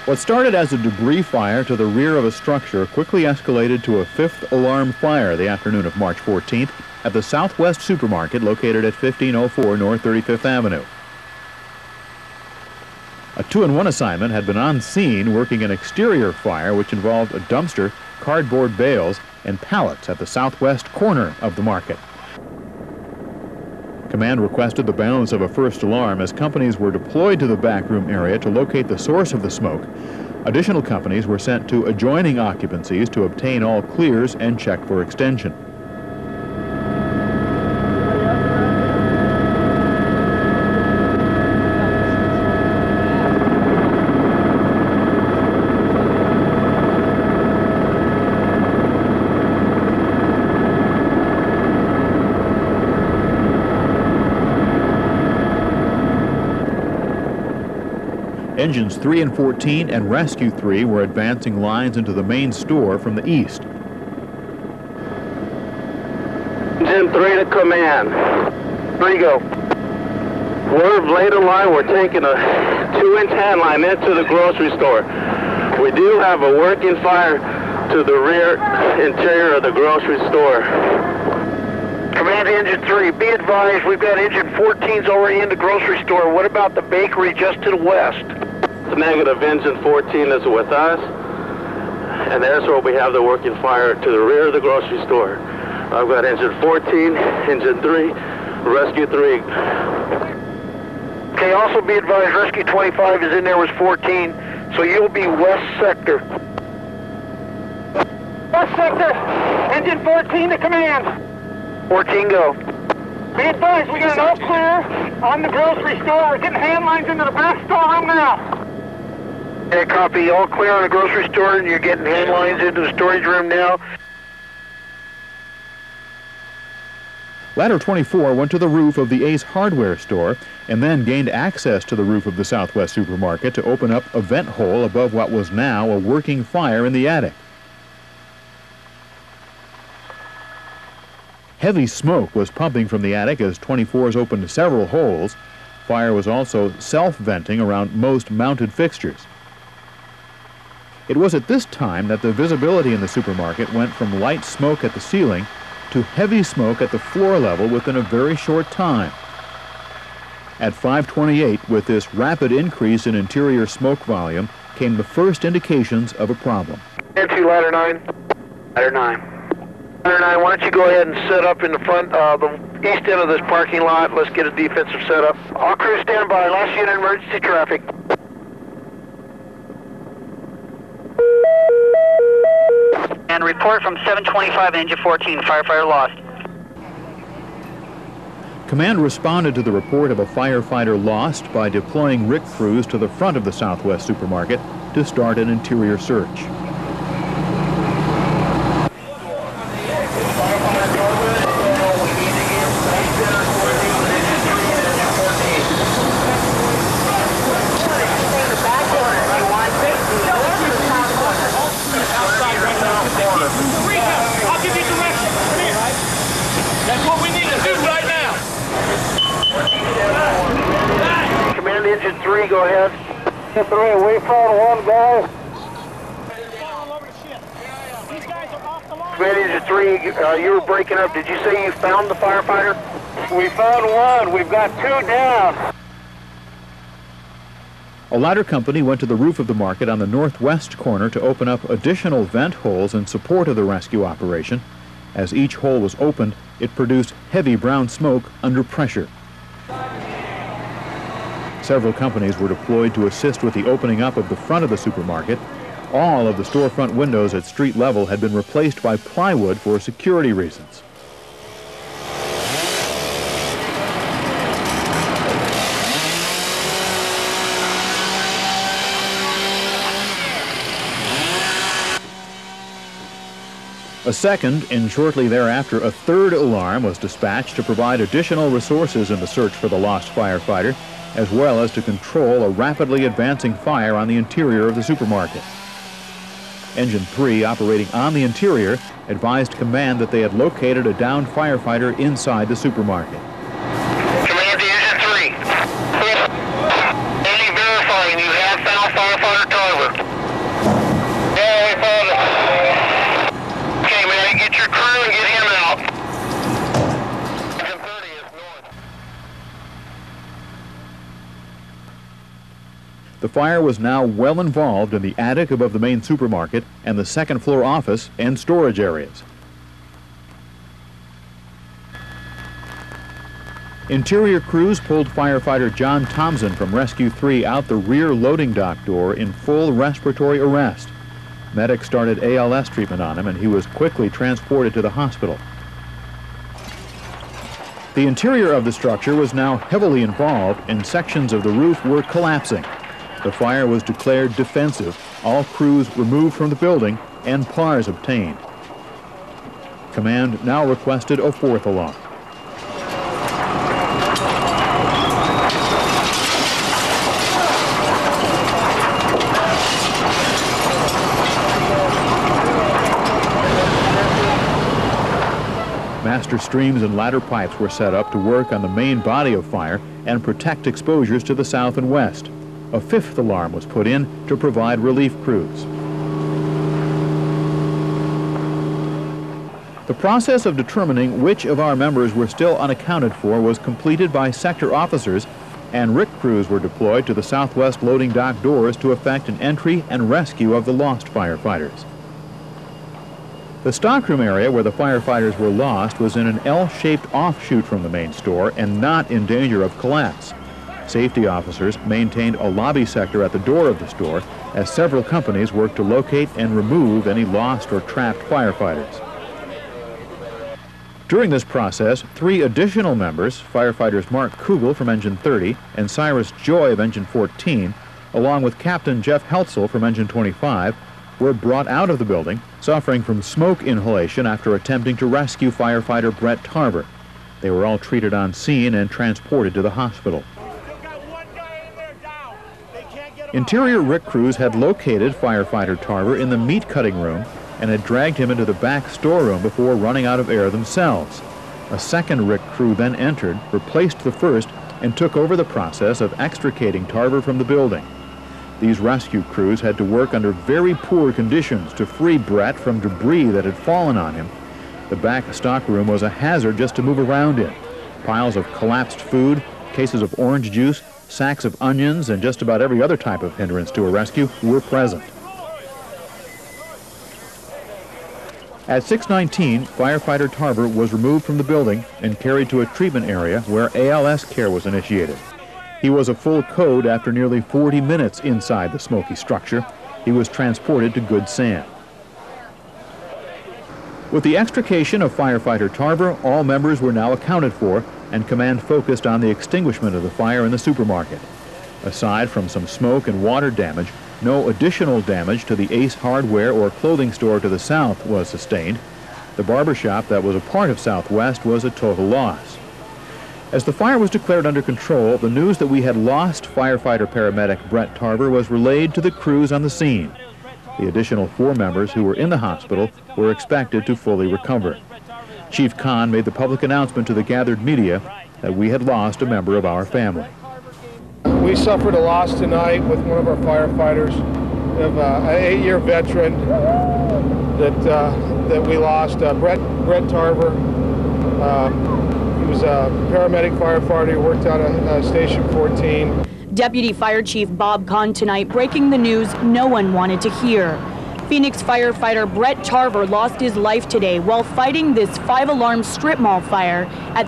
What started as a debris fire to the rear of a structure quickly escalated to a fifth alarm fire the afternoon of March 14th at the Southwest Supermarket located at 1504 North 35th Avenue. A two-in-one assignment had been on scene working an exterior fire which involved a dumpster, cardboard bales, and pallets at the southwest corner of the market. Command requested the balance of a first alarm as companies were deployed to the backroom area to locate the source of the smoke. Additional companies were sent to adjoining occupancies to obtain all clears and check for extension. Engines 3 and 14 and Rescue 3 were advancing lines into the main store from the east. Engine 3 to command. 3 go. We're late in line. We're taking a 2-inch hand line into the grocery store. We do have a working fire to the rear interior of the grocery store. Command Engine 3, be advised, we've got Engine 14's already in the grocery store. What about the bakery just to the west? Negative. Engine 14 is with us, and there's where we have the working fire to the rear of the grocery store. I've got Engine 14, Engine 3, Rescue 3. Okay, also be advised, Rescue 25 is in there with 14, so you'll be west sector. West sector, Engine 14 to command. 14 go. Be advised, we got an all clear on the grocery store. We're getting hand lines into the back storeroom now. Okay, copy. All clear on the grocery store, and you're getting hand lines into the storage room now. Ladder 24 went to the roof of the Ace Hardware store and then gained access to the roof of the Southwest Supermarket to open up a vent hole above what was now a working fire in the attic. Heavy smoke was pumping from the attic as 24s opened several holes. Fire was also self-venting around most mounted fixtures. It was at this time that the visibility in the supermarket went from light smoke at the ceiling to heavy smoke at the floor level within a very short time. At 5:28, with this rapid increase in interior smoke volume, came the first indications of a problem. Into Ladder 9. Ladder 9. Ladder 9, why don't you go ahead and set up in the front, the east end of this parking lot. Let's get a defensive setup. All crews stand by. Last unit emergency traffic. And report from 725 Engine 14, firefighter lost. Command responded to the report of a firefighter lost by deploying RIC crews to the front of the Southwest Supermarket to start an interior search. Engine 3, go ahead. Engine 3, we found one guy. Command Engine 3, you were breaking up. Did you say you found the firefighter? We found one. We've got 2 down. A ladder company went to the roof of the market on the northwest corner to open up additional vent holes in support of the rescue operation. As each hole was opened, it produced heavy brown smoke under pressure. Several companies were deployed to assist with the opening up of the front of the supermarket. All of the storefront windows at street level had been replaced by plywood for security reasons. A second, and shortly thereafter a third alarm was dispatched to provide additional resources in the search for the lost firefighter, as well as to control a rapidly advancing fire on the interior of the supermarket. Engine 3, operating on the interior, advised command that they had located a downed firefighter inside the supermarket. Command to Engine 3. Only verifying you have found firefighter Tarver. fire was now well involved in the attic above the main supermarket and the second-floor office and storage areas. Interior crews pulled firefighter John Thompson from Rescue 3 out the rear loading dock door in full respiratory arrest. Medics started ALS treatment on him, and he was quickly transported to the hospital. The interior of the structure was now heavily involved, and sections of the roof were collapsing. The fire was declared defensive, all crews removed from the building, and PARs obtained. Command now requested a fourth alarm. Master streams and ladder pipes were set up to work on the main body of fire and protect exposures to the south and west. A fifth alarm was put in to provide relief crews. The process of determining which of our members were still unaccounted for was completed by sector officers, and RIC crews were deployed to the southwest loading dock doors to effect an entry and rescue of the lost firefighters. The stockroom area where the firefighters were lost was in an L-shaped offshoot from the main store and not in danger of collapse. Safety officers maintained a lobby sector at the door of the store as several companies worked to locate and remove any lost or trapped firefighters. During this process, 3 additional members, firefighters Mark Kugel from Engine 30 and Cyrus Joy of Engine 14, along with Captain Jeff Heltzel from Engine 25, were brought out of the building, suffering from smoke inhalation after attempting to rescue firefighter Brett Tarver. They were all treated on scene and transported to the hospital. Interior RIC crews had located firefighter Tarver in the meat cutting room and had dragged him into the back storeroom before running out of air themselves. A second RIC crew then entered, replaced the first, and took over the process of extricating Tarver from the building. These rescue crews had to work under very poor conditions to free Brett from debris that had fallen on him. The back stockroom was a hazard just to move around in. Piles of collapsed food, cases of orange juice, sacks of onions, and just about every other type of hindrance to a rescue were present. At 6:19, firefighter Tarver was removed from the building and carried to a treatment area where ALS care was initiated. He was a full code after nearly 40 minutes inside the smoky structure. He was transported to Good Sam. With the extrication of firefighter Tarver, all members were now accounted for, and command focused on the extinguishment of the fire in the supermarket. Aside from some smoke and water damage, no additional damage to the Ace Hardware or clothing store to the south was sustained. The barber shop that was a part of Southwest was a total loss. As the fire was declared under control, the news that we had lost firefighter-paramedic Brett Tarver was relayed to the crews on the scene. The additional 4 members who were in the hospital were expected to fully recover. Chief Kahn made the public announcement to the gathered media that we had lost a member of our family. We suffered a loss tonight with one of our firefighters, of an 8-year veteran that we lost, Brett Tarver. He was a paramedic firefighter who worked out of Station 14. Deputy Fire Chief Bob Kahn tonight breaking the news no one wanted to hear. Phoenix firefighter Brett Tarver lost his life today while fighting this 5-alarm strip mall fire at